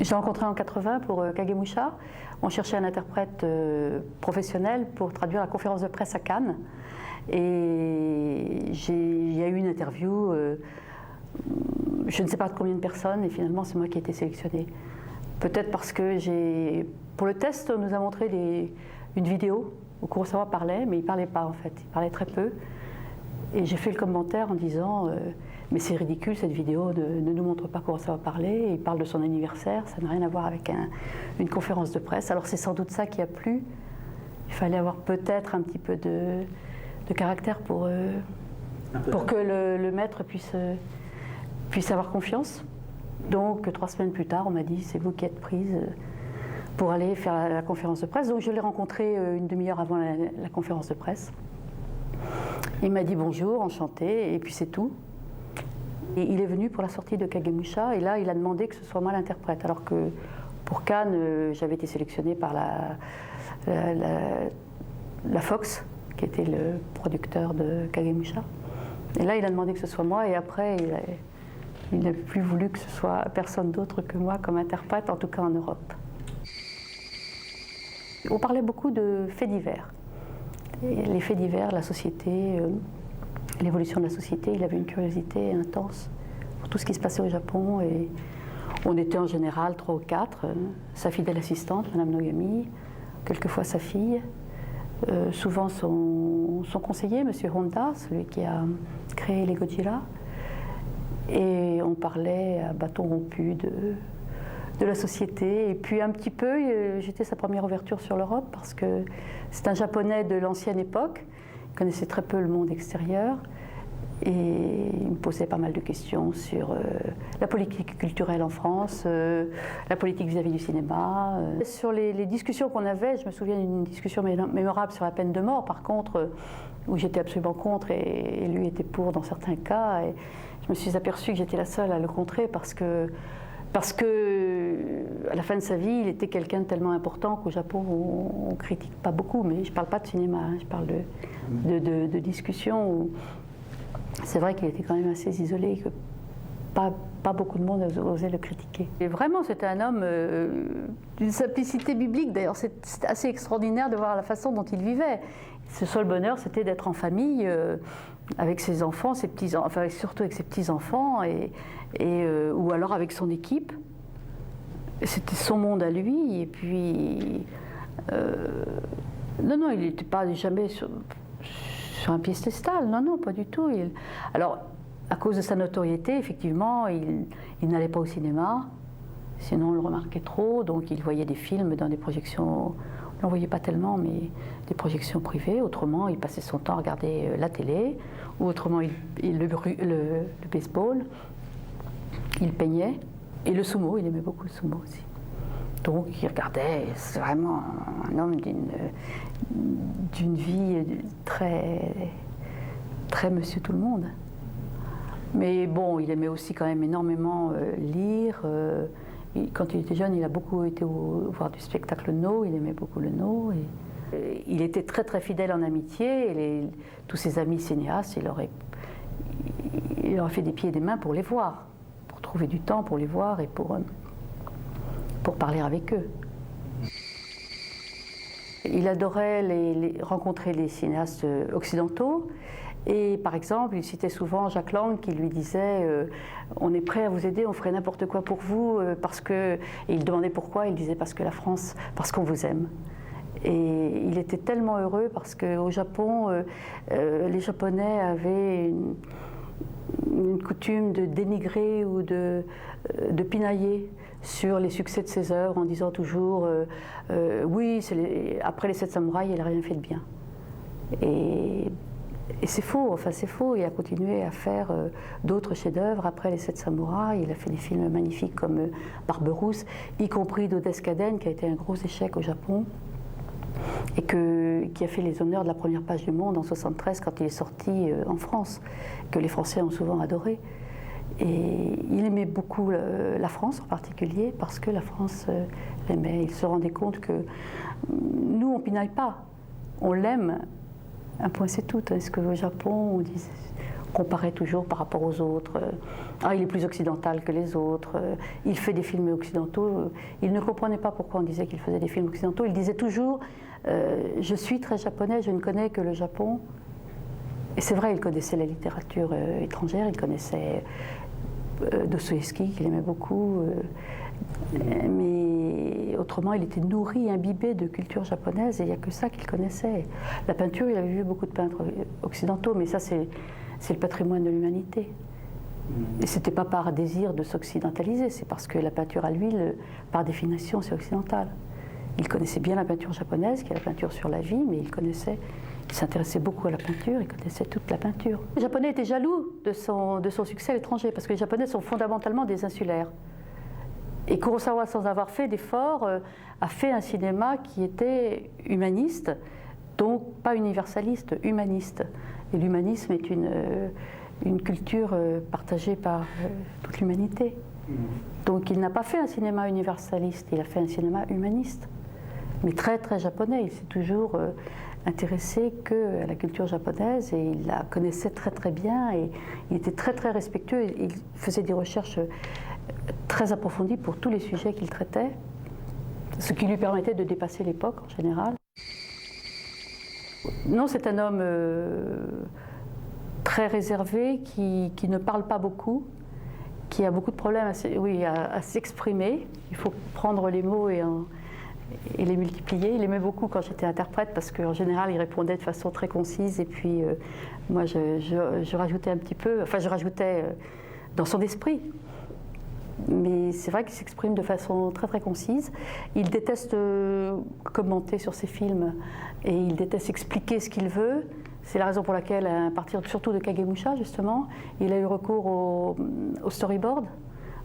Je l'ai rencontré en 80 pour Kagemusha. On cherchait un interprète professionnel pour traduire la conférence de presse à Cannes. Et il y a eu une interview, je ne sais pas de combien de personnes, et finalement c'est moi qui ai été sélectionnée. Peut-être parce que pour le test, on nous a montré une vidéo où Kurosawa parlait, mais il ne parlait pas en fait, il parlait très peu. Et j'ai fait le commentaire en disant mais c'est ridicule, cette vidéo ne nous montre pas Kurosawa parler, il parle de son anniversaire, ça n'a rien à voir avec une conférence de presse. Alors c'est sans doute ça qui a plu. Il fallait avoir peut-être un petit peu de caractère pour que le maître puisse avoir confiance. Donc 3 semaines plus tard, on m'a dit c'est vous qui êtes prise pour aller faire la conférence de presse. Donc je l'ai rencontré une demi-heure avant la conférence de presse. Il m'a dit bonjour, enchanté, et puis c'est tout. Et il est venu pour la sortie de Kagemusha, et là il a demandé que ce soit moi l'interprète, alors que pour Cannes, j'avais été sélectionnée par la Fox, qui était le producteur de Kagemusha. Et là il a demandé que ce soit moi, et après il n'a plus voulu que ce soit personne d'autre que moi comme interprète, en tout cas en Europe. On parlait beaucoup de faits divers. Et les faits divers, la société, l'évolution de la société, il avait une curiosité intense pour tout ce qui se passait au Japon. Et on était en général 3 ou 4, sa fidèle assistante, Madame Nogami, quelquefois sa fille, souvent son conseiller, Monsieur Honda, celui qui a créé les Gojira. Et on parlait à bâton rompu de la société. Et puis un petit peu, j'étais sa première ouverture sur l'Europe parce que c'est un Japonais de l'ancienne époque, il connaissait très peu le monde extérieur et il me posait pas mal de questions sur la politique culturelle en France, la politique vis-à-vis du cinéma. Sur les discussions qu'on avait, je me souviens d'une discussion mémorable sur la peine de mort, par contre, où j'étais absolument contre et lui était pour dans certains cas. Et je me suis aperçue que j'étais la seule à le contrer parce que à la fin de sa vie, il était quelqu'un de tellement important qu'au Japon, on ne critique pas beaucoup, mais je ne parle pas de cinéma, hein, je parle de discussions où c'est vrai qu'il était quand même assez isolé, que pas beaucoup de monde osait le critiquer. Et vraiment, c'était un homme d'une simplicité biblique. D'ailleurs, c'est assez extraordinaire de voir la façon dont il vivait. Ce seul bonheur, c'était d'être en famille avec ses enfants, ses petits-enfants, enfin surtout avec ses petits-enfants, ou alors avec son équipe. C'était son monde à lui, et puis... non, il n'était pas jamais sur un piédestal, non, pas du tout. Alors, à cause de sa notoriété, effectivement, il n'allait pas au cinéma, sinon on le remarquait trop, donc il voyait des films dans des projections, on n'en voyait pas tellement, mais des projections privées. Autrement, il passait son temps à regarder la télé, ou autrement, le baseball, il peignait, et le sumo, il aimait beaucoup le sumo aussi. Donc il regardait, c'est vraiment un homme d'une vie très, très monsieur tout le monde. Mais bon, il aimait aussi quand même énormément lire. Quand il était jeune, il a beaucoup été voir du spectacle No, il aimait beaucoup le No. Il était très très fidèle en amitié, et tous ses amis cinéastes, il leur a fait des pieds et des mains pour les voir, pour trouver du temps pour les voir et pour parler avec eux. Il adorait rencontrer les cinéastes occidentaux. Et par exemple, il citait souvent Jack Lang qui lui disait on est prêt à vous aider, on ferait n'importe quoi pour vous, parce que... Et il demandait pourquoi, il disait parce que la France, parce qu'on vous aime. Et il était tellement heureux parce qu'au Japon, les Japonais avaient une coutume de dénigrer ou de pinailler sur les succès de ses œuvres en disant toujours oui, après les 7 samouraïs, il n'a rien fait de bien. Et c'est faux, enfin c'est faux, il a continué à faire d'autres chefs-d'œuvre après les 7 samouraïs, il a fait des films magnifiques comme Barberousse, y compris Dodescaden qui a été un gros échec au Japon et qui a fait les honneurs de la première page du Monde en 1973 quand il est sorti en France, que les Français ont souvent adoré. Et il aimait beaucoup la France en particulier parce que la France l'aimait. Il se rendait compte que nous on pinaille pas, on l'aime. Un point c'est tout, est-ce qu'au Japon comparait toujours par rapport aux autres. Ah, il est plus occidental que les autres, il fait des films occidentaux. Il ne comprenait pas pourquoi on disait qu'il faisait des films occidentaux. Il disait toujours je suis très japonais, je ne connais que le Japon. Et c'est vrai, il connaissait la littérature étrangère, il connaissait Dostoïevski, qu'il aimait beaucoup. Mais autrement, il était nourri, imbibé de culture japonaise et il n'y a que ça qu'il connaissait. La peinture, il avait vu beaucoup de peintres occidentaux, mais ça, c'est le patrimoine de l'humanité. Et ce n'était pas par désir de s'occidentaliser, c'est parce que la peinture à l'huile, par définition, c'est occidental. Il connaissait bien la peinture japonaise, qui est la peinture sur la vie, mais il s'intéressait beaucoup à la peinture, il connaissait toute la peinture. Les Japonais étaient jaloux de son succès à l'étranger, parce que les Japonais sont fondamentalement des insulaires. Et Kurosawa, sans avoir fait d'efforts, a fait un cinéma qui était humaniste, donc pas universaliste, humaniste. Et l'humanisme est une culture partagée par toute l'humanité. Donc il n'a pas fait un cinéma universaliste, il a fait un cinéma humaniste. Mais très très japonais, il s'est toujours intéressé qu'à la culture japonaise et il la connaissait très très bien et il était très très respectueux. Il faisait des recherches très approfondies pour tous les sujets qu'il traitait, ce qui lui permettait de dépasser l'époque en général. Non, c'est un homme très réservé, qui ne parle pas beaucoup, qui a beaucoup de problèmes à s'exprimer. Il faut prendre les mots et les multiplier. Il aimait beaucoup quand j'étais interprète parce qu'en général, il répondait de façon très concise et puis moi, je rajoutais un petit peu, enfin je rajoutais dans son esprit. Mais c'est vrai qu'il s'exprime de façon très très concise. Il déteste commenter sur ses films et il déteste expliquer ce qu'il veut. C'est la raison pour laquelle, à partir surtout de Kagemusha justement, il a eu recours au storyboard,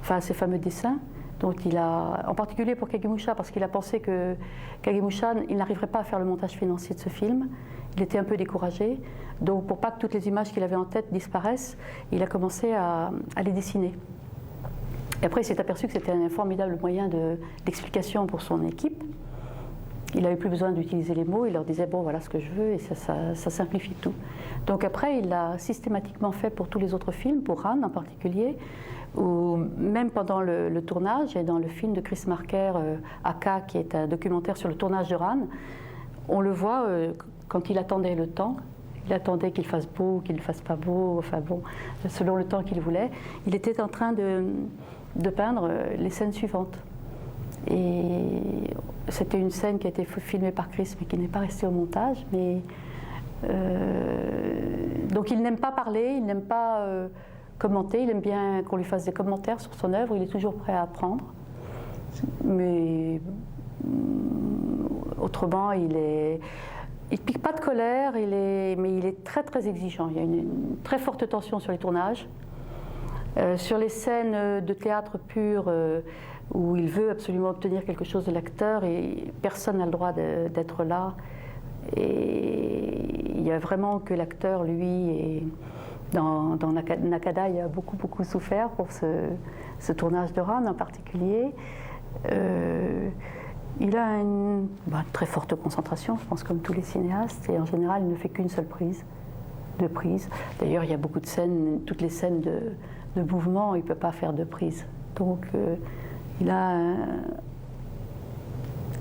enfin à ces fameux dessins. Donc il a, en particulier pour Kagemusha, parce qu'il a pensé que Kagemusha, il n'arriverait pas à faire le montage financier de ce film. Il était un peu découragé. Donc pour pas que toutes les images qu'il avait en tête disparaissent, il a commencé à les dessiner. Et après, il s'est aperçu que c'était un formidable moyen d'explication pour son équipe. Il n'avait plus besoin d'utiliser les mots, il leur disait « bon, voilà ce que je veux » et ça simplifie tout. Donc après, il l'a systématiquement fait pour tous les autres films, pour Ran en particulier, ou même pendant le tournage, et dans le film de Chris Marker, Aka, qui est un documentaire sur le tournage de Ran, on le voit quand il attendait le temps. Il attendait qu'il fasse beau, qu'il ne fasse pas beau, enfin bon, selon le temps qu'il voulait. Il était en train de peindre les scènes suivantes. Et c'était une scène qui a été filmée par Chris, mais qui n'est pas restée au montage. Donc il n'aime pas parler, il n'aime pas commenter, il aime bien qu'on lui fasse des commentaires sur son œuvre, il est toujours prêt à apprendre. Mais autrement, il ne pique pas de colère, mais il est très très exigeant. Il y a une très forte tension sur les tournages. Sur les scènes de théâtre pur, où il veut absolument obtenir quelque chose de l'acteur et personne n'a le droit d'être là. Et il y a vraiment que l'acteur, lui, et dans Nakada, il a beaucoup beaucoup souffert pour ce tournage de Ran en particulier. Il a une très forte concentration, je pense, comme tous les cinéastes, et en général, il ne fait qu'une seule prise, deux prises. D'ailleurs, il y a beaucoup de scènes, toutes les scènes de mouvement, il ne peut pas faire deux prises. Donc, il a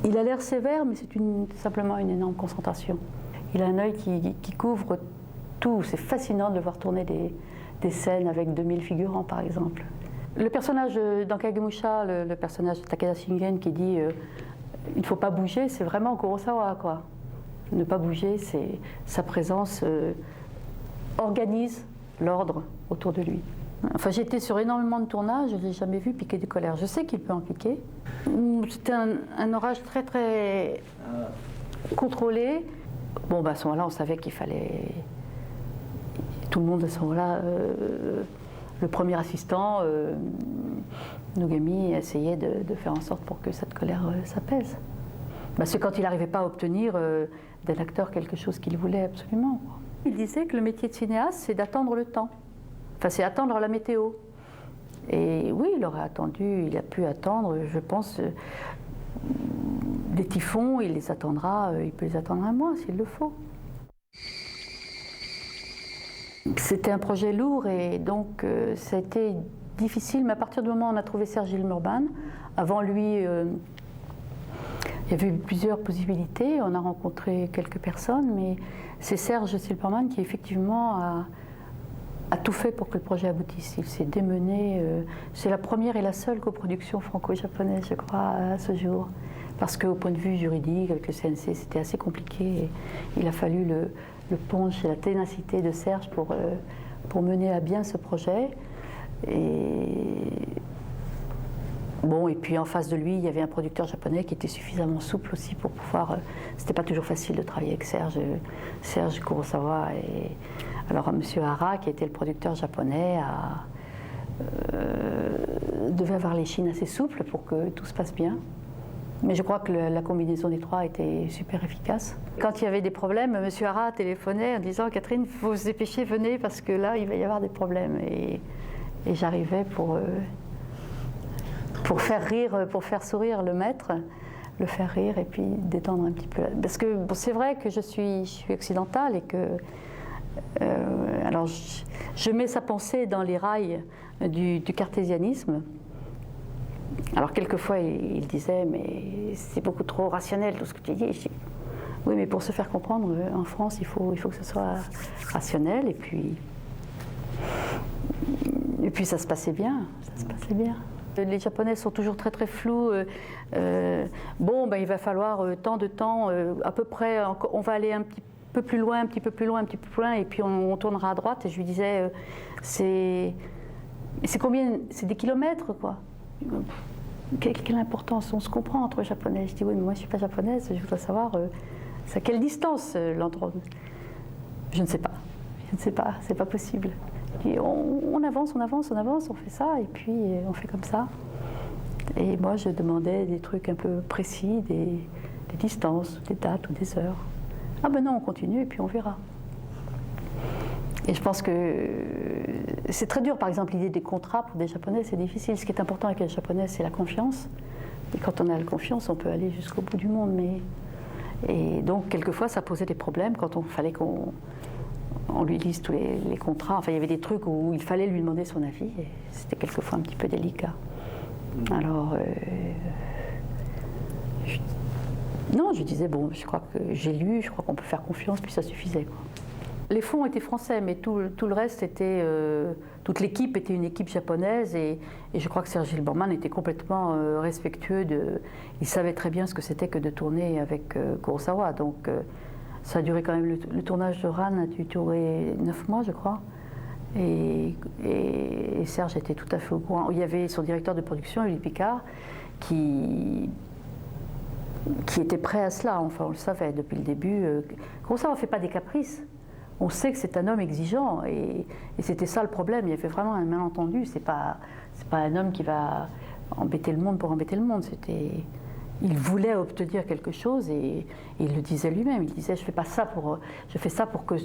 l'air sévère, mais c'est simplement une énorme concentration. Il a un œil qui couvre tout. C'est fascinant de le voir tourner des scènes avec 2000 figurants, par exemple. Le personnage dans Kagemusha, le personnage de Takeda Shingen qui dit il ne faut pas bouger, c'est vraiment Kurosawa, quoi. Ne pas bouger, sa présence organise l'ordre autour de lui. Enfin, j'ai été sur énormément de tournages, je ne l'ai jamais vu piquer des colères. Je sais qu'il peut en piquer. C'était un orage très très contrôlé. Bon, à ce moment-là, on savait qu'il fallait... Tout le monde à ce moment-là, le premier assistant, Nogami, essayait de faire en sorte pour que cette colère s'apaise. C'est quand il n'arrivait pas à obtenir d'un acteur quelque chose qu'il voulait absolument. Il disait que le métier de cinéaste, c'est d'attendre le temps. Enfin, c'est attendre la météo. Et oui, il aurait attendu, il a pu attendre, je pense, des typhons, il les attendra, il peut les attendre un mois s'il le faut. C'était un projet lourd et donc ça a été difficile, mais à partir du moment où on a trouvé Serge Gilmurban, avant lui, il y avait eu plusieurs possibilités, on a rencontré quelques personnes, mais c'est Serge Gilmurban qui effectivement a tout fait pour que le projet aboutisse. Il s'est démené, c'est la première et la seule coproduction franco-japonaise, je crois, à ce jour. Parce qu'au point de vue juridique, avec le CNC, c'était assez compliqué. Et il a fallu le punch et la ténacité de Serge pour mener à bien ce projet. Bon, et puis en face de lui, il y avait un producteur japonais qui était suffisamment souple aussi pour pouvoir... C'était pas toujours facile de travailler avec Serge Kurosawa. Alors M. Hara, qui était le producteur japonais, devait avoir les chines assez souples pour que tout se passe bien. Mais je crois que la combinaison des trois était super efficace. Quand il y avait des problèmes, M. Hara téléphonait en disant « Catherine, il faut se dépêcher, venez, parce que là, il va y avoir des problèmes. » Et j'arrivais pour faire rire, pour faire sourire le maître, le faire rire et puis détendre un petit peu. Parce que bon, c'est vrai que je suis occidentale et que... alors je mets sa pensée dans les rails du cartésianisme. Alors quelquefois il disait mais c'est beaucoup trop rationnel tout ce que tu dis. Je dis, oui mais pour se faire comprendre en France il faut que ce soit rationnel et puis ça se passait bien, Les Japonais sont toujours très très flous. Bon ben il va falloir tant de temps, à peu près on va aller un peu plus loin, un petit peu plus loin, un petit peu plus loin et puis on tournera à droite et je lui disais c'est combien, c'est des kilomètres quoi. Quelle importance, on se comprend entre japonais. Je dis oui mais moi je ne suis pas japonaise, je voudrais savoir c'est à quelle distance l'endroit. Je ne sais pas, c'est pas possible. Et on avance, on fait ça et puis on fait comme ça. Et moi je demandais des trucs un peu précis, des distances, des dates ou des heures. Ah ben non, on continue et puis on verra. Et je pense que c'est très dur, par exemple, l'idée des contrats pour des Japonais, c'est difficile. Ce qui est important avec les Japonais, c'est la confiance. Et quand on a la confiance, on peut aller jusqu'au bout du monde. Et donc, quelquefois, ça posait des problèmes quand il fallait qu'on lui lise tous les contrats. Enfin, il y avait des trucs où il fallait lui demander son avis. Et c'était quelquefois un petit peu délicat. Alors, non, je disais, bon, je crois que j'ai lu, je crois qu'on peut faire confiance, puis ça suffisait, quoi. Les fonds étaient français, mais tout le reste était... toute l'équipe était une équipe japonaise et je crois que Serge Gilmurban était complètement respectueux il savait très bien ce que c'était que de tourner avec Kurosawa. Donc ça a duré quand même... Le tournage de Ran a dû durer 9 mois, je crois. Et Serge était tout à fait au courant. Il y avait son directeur de production, Uli Picard, qui était prêt à cela. Enfin, on le savait depuis le début. Kurosawa ne fait pas des caprices. On sait que c'est un homme exigeant et c'était ça le problème. Il y avait vraiment un malentendu. C'est pas un homme qui va embêter le monde pour embêter le monde. Il voulait obtenir quelque chose et il le disait lui-même. Il disait je fais ça pour que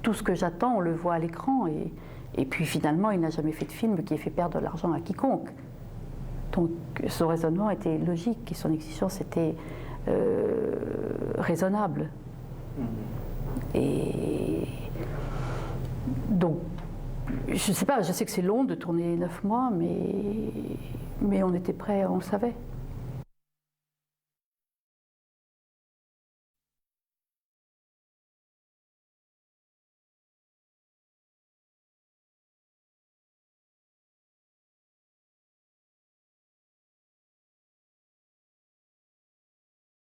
tout ce que j'attends on le voit à l'écran et puis finalement il n'a jamais fait de film qui ait fait perdre de l'argent à quiconque. Donc son raisonnement était logique et son exigence était raisonnable. Et donc, je ne sais pas, je sais que c'est long de tourner 9 mois, mais on était prêts, on le savait.